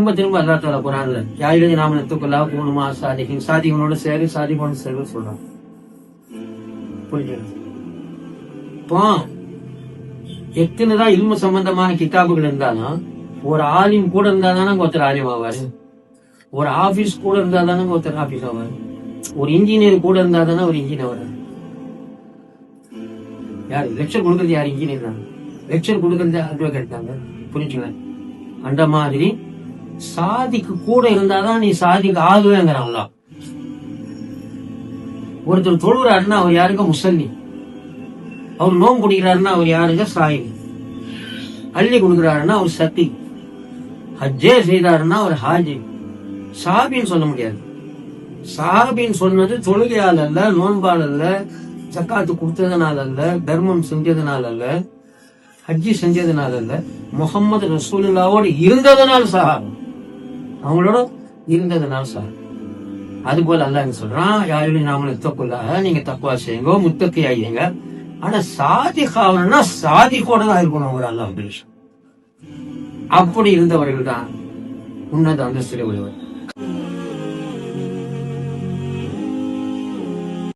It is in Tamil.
திரும்ப திரும்ப அல்லா தாலா குர்ஆன்ல யாயிலே நாம நத்துக்குல்லா கூணுமா சாதிகின் சாதிகளோட சேரு சாதிகளோட சேரு சொல்றான். புரியுது? இப்போ எத்தனைதான் இல்மு சம்பந்தமான கிதாபுகள் இருந்தாலும் ஒரு ஆலிம் கூட இருந்தா தானே ஒருத்தர் ஆலிம் ஆவாரு. ஒரு ஆபீஸ் கூட இருந்தா தானே ஒருத்தர் ஆபீஸ் ஆவாரு. ஒரு இன்ஜினியர் கூட இருந்தா தானே ஒரு இன்ஜினியர் ஆவாரு. யாரு லெக்சர் கொடுக்கறது? யாரு இன்ஜினியர் தான். லெக்சர் கொடுக்கறது அட்வொகேட் தாங்க. புரிஞ்சுங்க. அந்த மாதிரி சாதிக்கு கூட இருந்தாதான் நீ சாதிக்கு ஆகுவேங்கிறாங்களா. ஒருத்தர் தொழுகிறாருன்னா அவர் யாருங்க? முசல்லி. அவர் நோம்பு குடிக்கிறாருன்னா அவர் யாருங்க? சாயினி. அள்ளி கொடுக்கிறாருன்னா அவர் சத்தி. ஹஜ்ஜே செய்தாருன்னா அவர் ஹாஜி. சாபின்னு சொல்ல முடியாது. சாபின்னு சொன்னது தொழுகையால் அல்ல, நோன்பால் அல்ல, ஜக்காத்து கொடுத்ததுனால அல்ல, தர்மம் செஞ்சதுனால அல்ல, ஹஜ்ஜி செஞ்சதுனால அல்ல, முகமது ரசூலுல்லாவோடு இருந்ததுனால சஹாபா. அவங்களோட இருந்ததுனால சஹாபா. அது போல அல்லாஹ் சொல்றான், யாரும் நாமளும் தக்குள்ளாக நீங்க தக்குவா செய்யுங்க, முத்தக்கி ஆகிங்க. ஆனா சாதிக் ஆகணும்னா சாதிக்கோட தான் இருக்கணும். ஒரு அல்லாஹ் அப்படி இருந்தவர்கள் தான் உன்னத அந்தஸ்திலே உள்ளவர்.